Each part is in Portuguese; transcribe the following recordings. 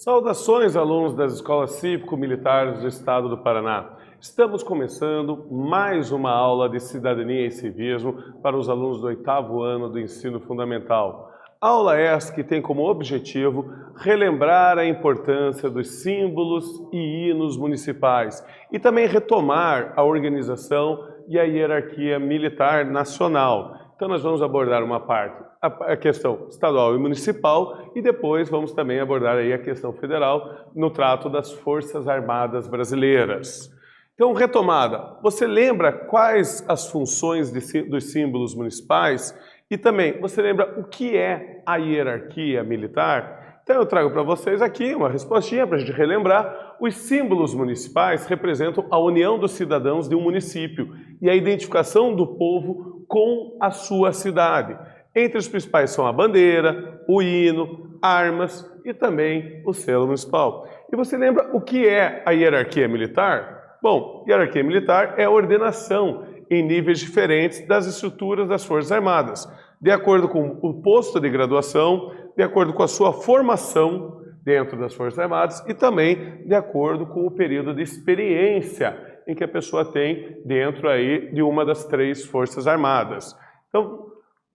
Saudações, alunos das escolas cívico-militares do Estado do Paraná. Estamos começando mais uma aula de cidadania e civismo para os alunos do 8º ano do ensino fundamental. Aula essa que tem como objetivo relembrar a importância dos símbolos e hinos municipais e também retomar a organização e a hierarquia militar nacional. Então nós vamos abordar uma parte, a questão estadual e municipal, e depois vamos também abordar aí a questão federal no trato das Forças Armadas Brasileiras. Então, retomada, você lembra quais as funções dos símbolos municipais? E também, você lembra o que é a hierarquia militar? Então eu trago para vocês aqui uma respostinha para a gente relembrar. Os símbolos municipais representam a união dos cidadãos de um município e a identificação do povo com a sua cidade. Entre os principais são a bandeira, o hino, armas e também o selo municipal. E você lembra o que é a hierarquia militar? Bom, hierarquia militar é a ordenação em níveis diferentes das estruturas das Forças Armadas, de acordo com o posto de graduação, de acordo com a sua formação dentro das Forças Armadas e também de acordo com o período de experiência em que a pessoa tem dentro aí de uma das 3 Forças Armadas. Então,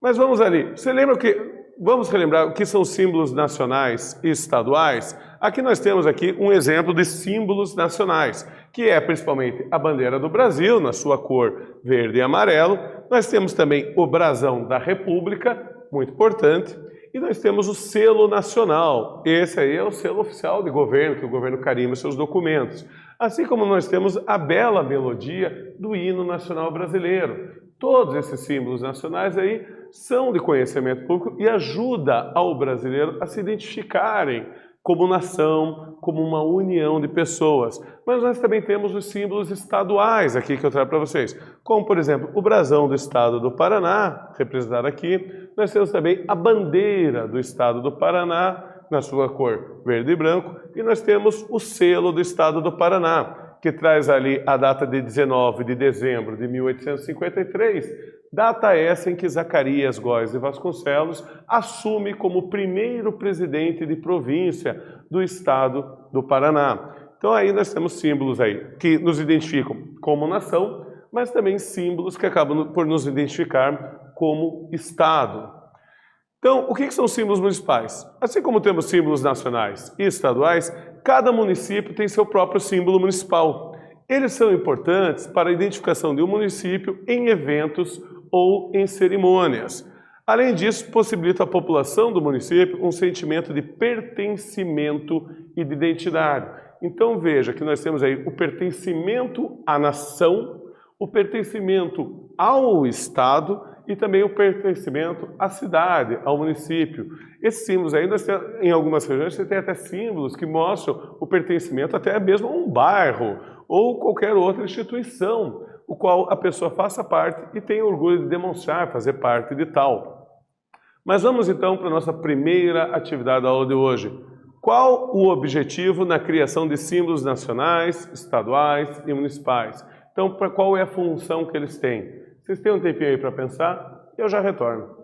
mas vamos ali. Você lembra vamos relembrar o que são símbolos nacionais e estaduais? Aqui nós temos aqui um exemplo de símbolos nacionais, que é principalmente a bandeira do Brasil, na sua cor verde e amarelo. Nós temos também o brasão da República, muito importante. E nós temos o selo nacional. Esse aí é o selo oficial de governo, que o governo carimba seus documentos. Assim como nós temos a bela melodia do hino nacional brasileiro. Todos esses símbolos nacionais aí são de conhecimento público e ajuda ao brasileiro a se identificarem como nação, como uma união de pessoas. Mas nós também temos os símbolos estaduais aqui que eu trago para vocês, como por exemplo o brasão do Estado do Paraná, representado aqui. Nós temos também a bandeira do Estado do Paraná, na sua cor verde e branco, e nós temos o selo do Estado do Paraná, que traz ali a data de 19 de dezembro de 1853, data essa em que Zacarias Góes de Vasconcelos assume como primeiro presidente de província do Estado do Paraná. Então aí nós temos símbolos aí que nos identificam como nação, mas também símbolos que acabam por nos identificar como Estado. Então, o que são símbolos municipais? Assim como temos símbolos nacionais e estaduais, cada município tem seu próprio símbolo municipal. Eles são importantes para a identificação de um município em eventos ou em cerimônias. Além disso, possibilita à população do município um sentimento de pertencimento e de identidade. Então veja que nós temos aí o pertencimento à nação, o pertencimento ao Estado e também o pertencimento à cidade, ao município. Esses símbolos aí, em algumas regiões, você tem até símbolos que mostram o pertencimento até mesmo a um bairro ou qualquer outra instituição, o qual a pessoa faça parte e tem orgulho de demonstrar, fazer parte de tal. Mas vamos então para a nossa primeira atividade da aula de hoje. Qual o objetivo na criação de símbolos nacionais, estaduais e municipais? Então, qual é a função que eles têm? Vocês têm um tempinho aí para pensar? Eu já retorno.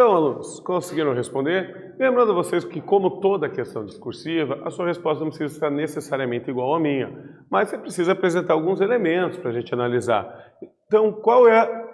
Então, alunos, conseguiram responder? Lembrando a vocês que, como toda questão discursiva, a sua resposta não precisa estar necessariamente igual à minha, mas você precisa apresentar alguns elementos para a gente analisar. Então, qual é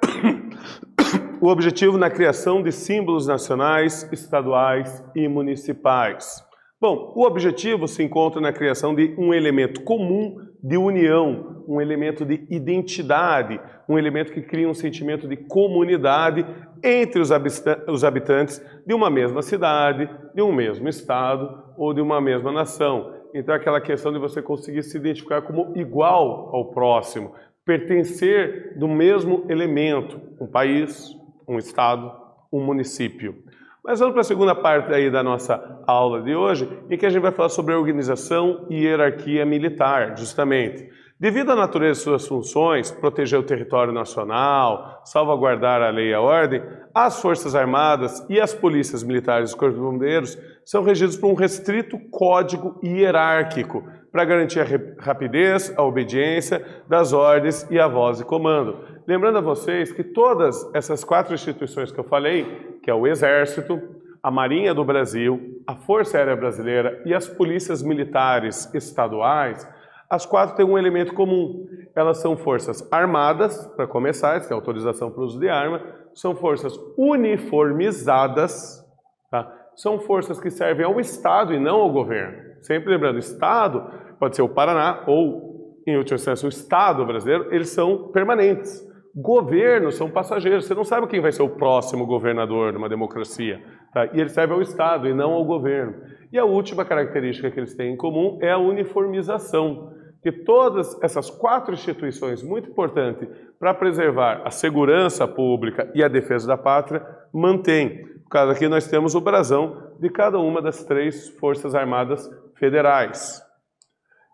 o objetivo na criação de símbolos nacionais, estaduais e municipais? Bom, o objetivo se encontra na criação de um elemento comum de união, um elemento de identidade, um elemento que cria um sentimento de comunidade entre os habitantes de uma mesma cidade, de um mesmo estado ou de uma mesma nação. Então, aquela questão de você conseguir se identificar como igual ao próximo, pertencer do mesmo elemento, um país, um estado, um município. Mas vamos para a segunda parte aí da nossa aula de hoje, em que a gente vai falar sobre a organização e hierarquia militar, justamente. Devido à natureza de suas funções, proteger o território nacional, salvaguardar a lei e a ordem, as Forças Armadas e as polícias militares e os corpos de bombeiros são regidos por um restrito código hierárquico para garantir a rapidez, a obediência das ordens e a voz de comando. Lembrando a vocês que todas essas 4 instituições que eu falei, que é o Exército, a Marinha do Brasil, a Força Aérea Brasileira e as polícias militares estaduais, as 4 têm um elemento comum. Elas são forças armadas, para começar, essa é a autorização para o uso de arma, são forças uniformizadas, tá? São forças que servem ao Estado e não ao governo. Sempre lembrando, Estado pode ser o Paraná ou, em última instância, o Estado brasileiro, eles são permanentes. Governos são passageiros, você não sabe quem vai ser o próximo governador de uma democracia, tá? E ele serve ao Estado e não ao governo. E a última característica que eles têm em comum é a uniformização, que todas essas 4 instituições, muito importantes para preservar a segurança pública e a defesa da pátria, mantêm. No caso aqui nós temos o brasão de cada uma das 3 Forças Armadas Federais.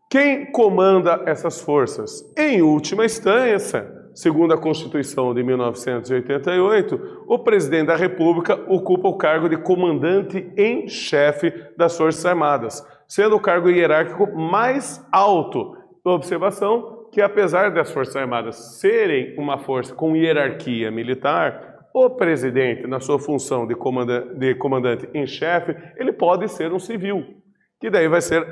Quem comanda essas forças? Em última instância, segundo a Constituição de 1988, o presidente da República ocupa o cargo de comandante em chefe das Forças Armadas, sendo o cargo hierárquico mais alto. Observação que, apesar das Forças Armadas serem uma força com hierarquia militar, o presidente, na sua função de comandante em chefe, ele pode ser um civil, que daí vai ser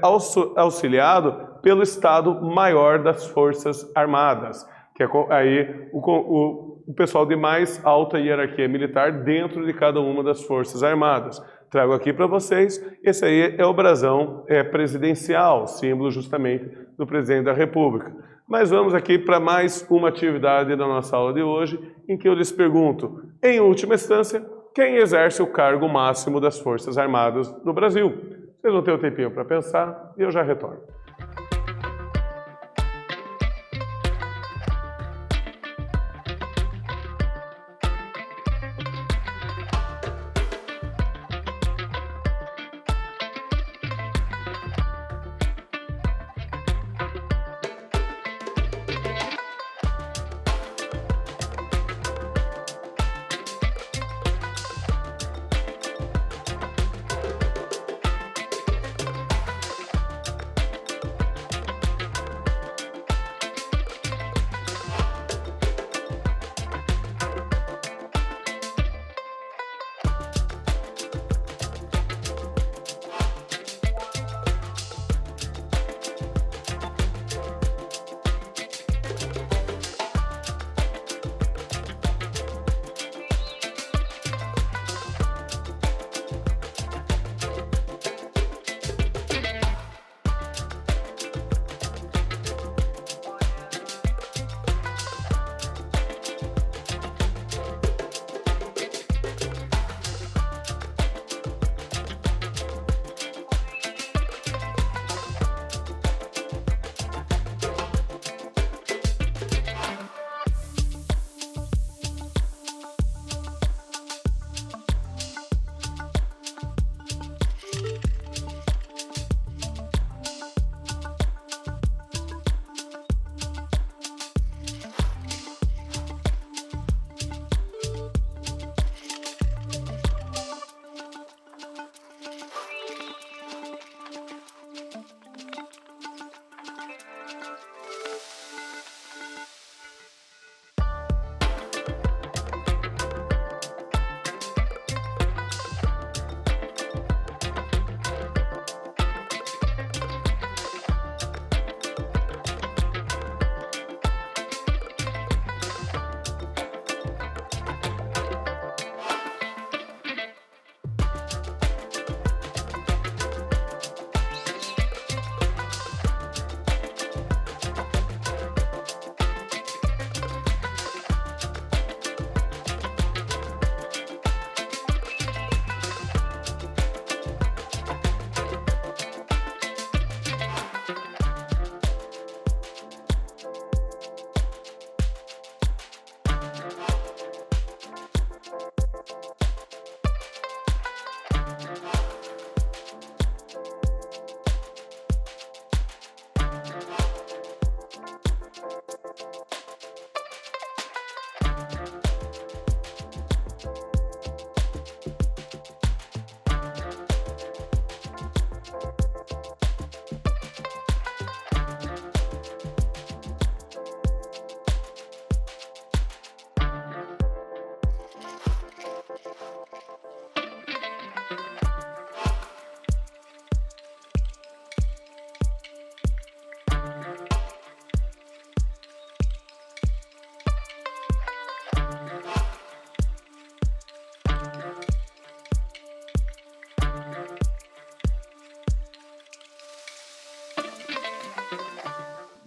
auxiliado pelo Estado-Maior das Forças Armadas, que é aí o pessoal de mais alta hierarquia militar dentro de cada uma das Forças Armadas. Trago aqui para vocês, esse aí é o brasão presidencial, símbolo justamente do presidente da República. Mas vamos aqui para mais uma atividade da nossa aula de hoje, em que eu lhes pergunto, em última instância, quem exerce o cargo máximo das Forças Armadas do Brasil? Vocês vão ter um tempinho para pensar e eu já retorno.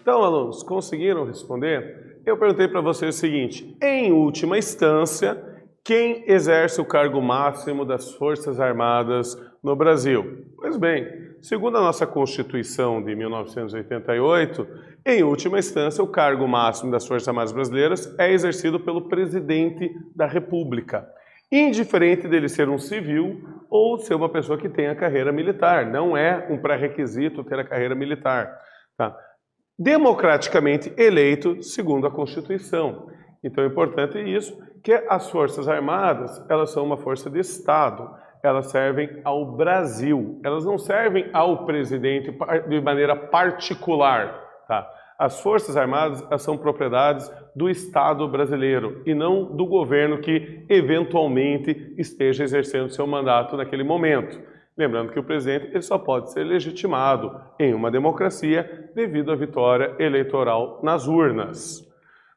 Então, alunos, conseguiram responder? Eu perguntei para vocês o seguinte: em última instância, quem exerce o cargo máximo das Forças Armadas no Brasil? Pois bem, segundo a nossa Constituição de 1988, em última instância, o cargo máximo das Forças Armadas Brasileiras é exercido pelo Presidente da República, indiferente dele ser um civil ou ser uma pessoa que tenha carreira militar. Não é um pré-requisito ter a carreira militar, tá? Democraticamente eleito segundo a Constituição. Então é importante isso, que as Forças Armadas, elas são uma força de Estado, elas servem ao Brasil, elas não servem ao presidente de maneira particular, tá? As Forças Armadas, elas são propriedades do Estado brasileiro e não do governo que eventualmente esteja exercendo seu mandato naquele momento. Lembrando que o presidente ele só pode ser legitimado em uma democracia devido à vitória eleitoral nas urnas.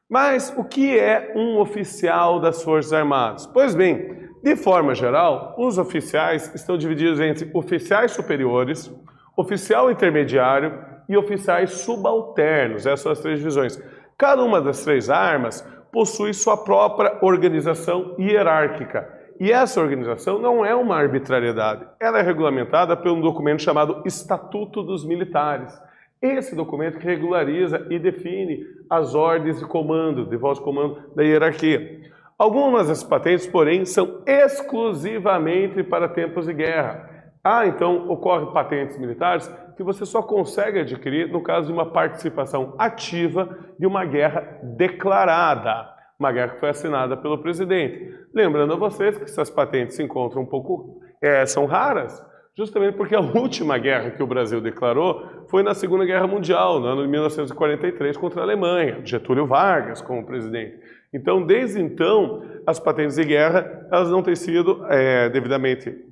Mas o que é um oficial das Forças Armadas? Pois bem, de forma geral, os oficiais estão divididos entre oficiais superiores, oficial intermediário e oficiais subalternos. Essas são as três divisões. Cada uma das três armas possui sua própria organização hierárquica. E essa organização não é uma arbitrariedade. Ela é regulamentada por um documento chamado Estatuto dos Militares. Esse documento que regulariza e define as ordens de comando, de voz de comando da hierarquia. Algumas das patentes, porém, são exclusivamente para tempos de guerra. Então, ocorrem patentes militares que você só consegue adquirir no caso de uma participação ativa de uma guerra declarada. Uma guerra que foi assinada pelo presidente. Lembrando a vocês que essas patentes se encontram são raras, justamente porque a última guerra que o Brasil declarou foi na Segunda Guerra Mundial, no ano de 1943, contra a Alemanha, Getúlio Vargas como presidente. Então, desde então, as patentes de guerra elas não têm sido devidamente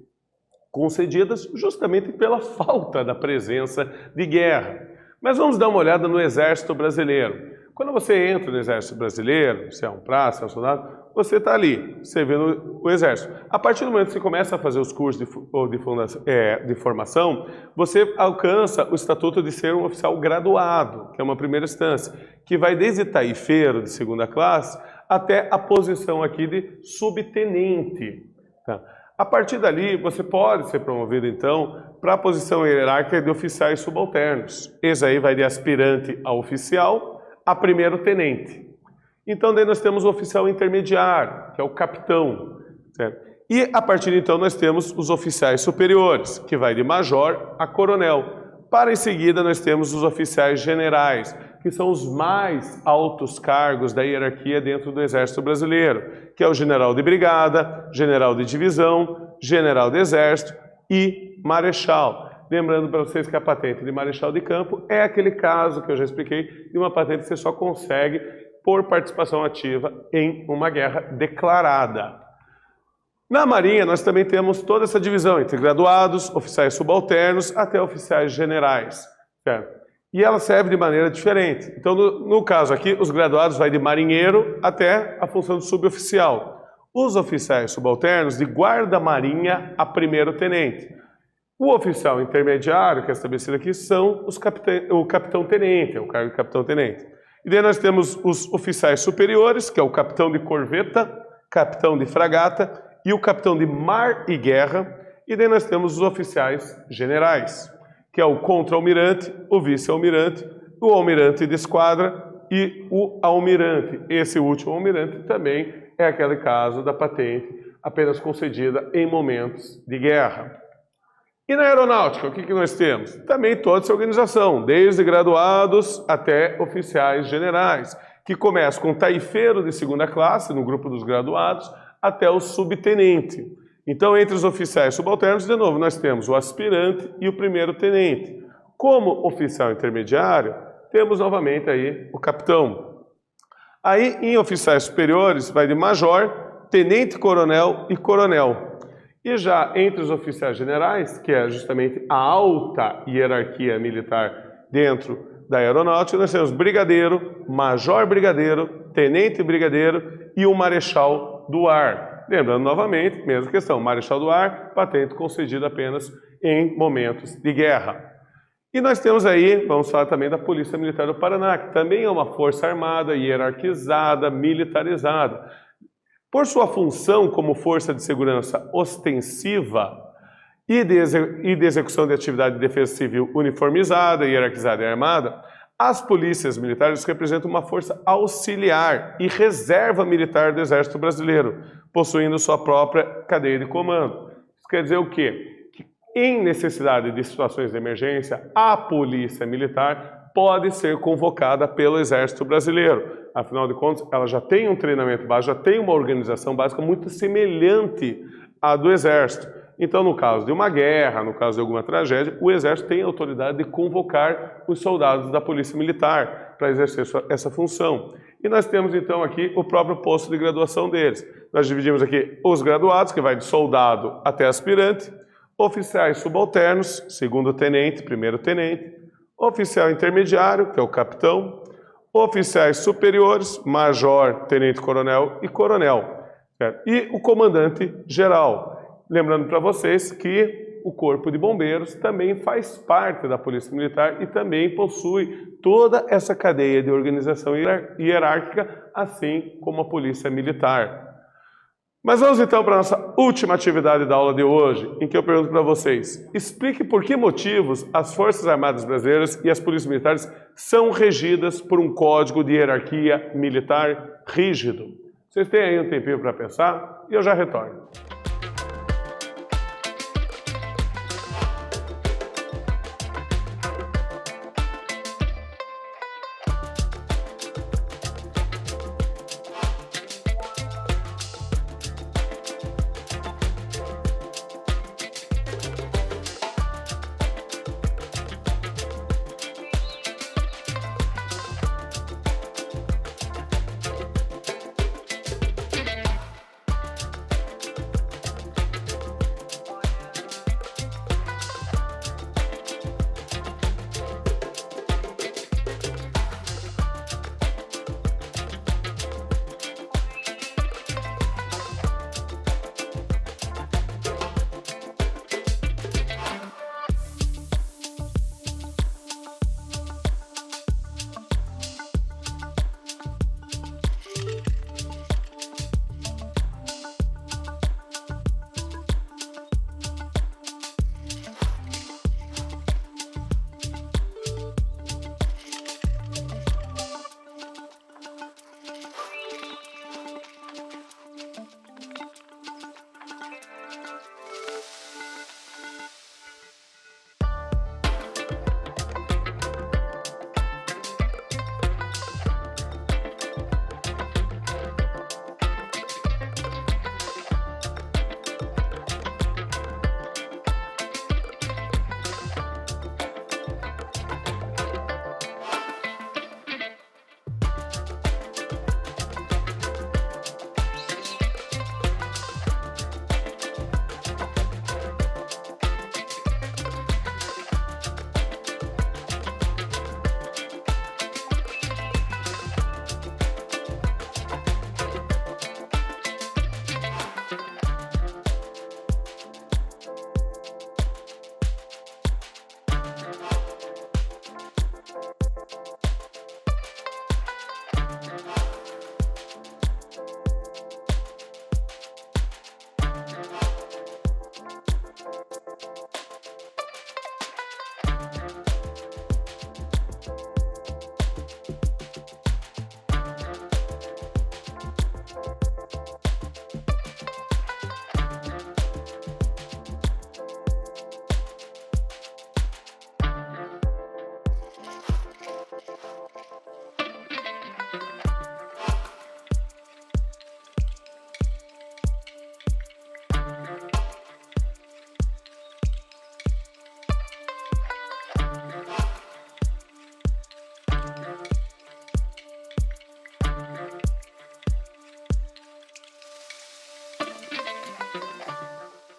concedidas justamente pela falta da presença de guerra. Mas vamos dar uma olhada no Exército Brasileiro. Quando você entra no Exército Brasileiro, você é um praça, é um soldado, você está ali, servindo o Exército. A partir do momento que você começa a fazer os cursos de formação, você alcança o estatuto de ser um oficial graduado, que é uma primeira instância, que vai desde taifeiro, de segunda classe, até a posição aqui de subtenente. Tá? A partir dali, você pode ser promovido, então, para a posição hierárquica de oficiais subalternos. Esse aí vai de aspirante a oficial, a primeiro tenente. Então, daí nós temos o oficial intermediário, que é o capitão. Certo? E, a partir de então, nós temos os oficiais superiores, que vai de major a coronel. Para, em seguida, nós temos os oficiais generais, que são os mais altos cargos da hierarquia dentro do Exército Brasileiro, que é o general de brigada, general de divisão, general de exército e marechal. Lembrando para vocês que a patente de marechal de campo é aquele caso que eu já expliquei, de uma patente que você só consegue por participação ativa em uma guerra declarada. Na Marinha, nós também temos toda essa divisão entre graduados, oficiais subalternos, até oficiais generais. Certo? E ela serve de maneira diferente. Então, no caso aqui, os graduados vai de marinheiro até a função de suboficial. Os oficiais subalternos de guarda-marinha a primeiro-tenente. O oficial intermediário, que é estabelecido aqui, são o capitão-tenente, é o cargo de capitão-tenente. E daí nós temos os oficiais superiores, que é o capitão de corveta, capitão de fragata e o capitão de mar e guerra. E daí nós temos os oficiais generais, que é o contra-almirante, o vice-almirante, o almirante de esquadra e o almirante. Esse último almirante também é aquele caso da patente apenas concedida em momentos de guerra. E na aeronáutica, o que nós temos? Também toda essa organização, desde graduados até oficiais generais, que começa com taifeiro de segunda classe, no grupo dos graduados, até o subtenente. Então, entre os oficiais subalternos, de novo, nós temos o aspirante e o primeiro-tenente. Como oficial intermediário, temos novamente aí o capitão. Aí, em oficiais superiores, vai de major, tenente-coronel e coronel. E já entre os oficiais generais, que é justamente a alta hierarquia militar dentro da aeronáutica, nós temos brigadeiro, major brigadeiro, tenente brigadeiro e o marechal do ar. Lembrando novamente, mesma questão, marechal do ar, patente concedida apenas em momentos de guerra. E nós temos aí, vamos falar também da Polícia Militar do Paraná, que também é uma força armada, hierarquizada, militarizada. Por sua função como força de segurança ostensiva e de execução de atividade de defesa civil uniformizada, hierarquizada e armada, as polícias militares representam uma força auxiliar e reserva militar do Exército Brasileiro, possuindo sua própria cadeia de comando. Isso quer dizer o quê? Que em necessidade de situações de emergência, a Polícia Militar pode ser convocada pelo Exército Brasileiro. Afinal de contas, ela já tem um treinamento básico, já tem uma organização básica muito semelhante à do Exército. Então, no caso de uma guerra, no caso de alguma tragédia, o Exército tem a autoridade de convocar os soldados da Polícia Militar para exercer essa função. E nós temos, então, aqui o próprio posto de graduação deles. Nós dividimos aqui os graduados, que vai de soldado até aspirante, oficiais subalternos, segundo tenente, primeiro tenente, oficial intermediário, que é o capitão, oficiais superiores, major, tenente-coronel e coronel, certo? E o comandante geral. Lembrando para vocês que o Corpo de Bombeiros também faz parte da Polícia Militar e também possui toda essa cadeia de organização hierárquica, assim como a Polícia Militar. Mas vamos então para a nossa última atividade da aula de hoje, em que eu pergunto para vocês: explique por que motivos as Forças Armadas Brasileiras e as Polícias Militares são regidas por um código de hierarquia militar rígido. Vocês têm aí um tempinho para pensar e eu já retorno.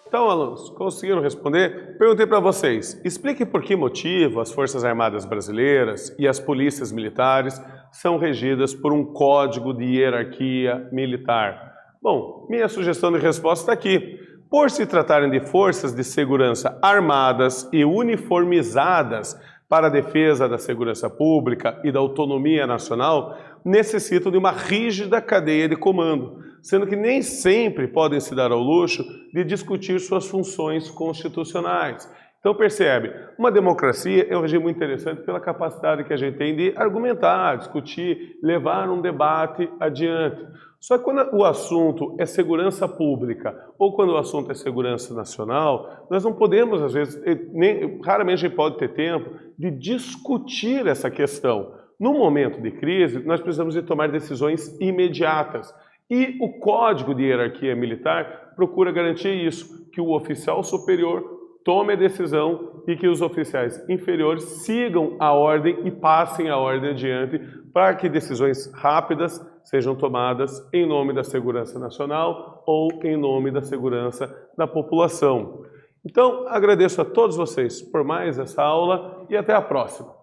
Então, alunos, conseguiram responder? Perguntei para vocês, explique por que motivo as Forças Armadas Brasileiras e as polícias militares são regidas por um código de hierarquia militar. Bom, minha sugestão de resposta está aqui. Por se tratarem de forças de segurança armadas e uniformizadas, para a defesa da segurança pública e da autonomia nacional necessitam de uma rígida cadeia de comando, sendo que nem sempre podem se dar ao luxo de discutir suas funções constitucionais. Então percebe, uma democracia é um regime muito interessante pela capacidade que a gente tem de argumentar, discutir, levar um debate adiante. Só que quando o assunto é segurança pública ou quando o assunto é segurança nacional, nós não podemos, às vezes, raramente a gente pode ter tempo de discutir essa questão. No momento de crise, nós precisamos de tomar decisões imediatas. E o Código de Hierarquia Militar procura garantir isso, que o oficial superior tome a decisão e que os oficiais inferiores sigam a ordem e passem a ordem adiante para que decisões rápidas sejam tomadas em nome da segurança nacional ou em nome da segurança da população. Então, agradeço a todos vocês por mais essa aula e até a próxima.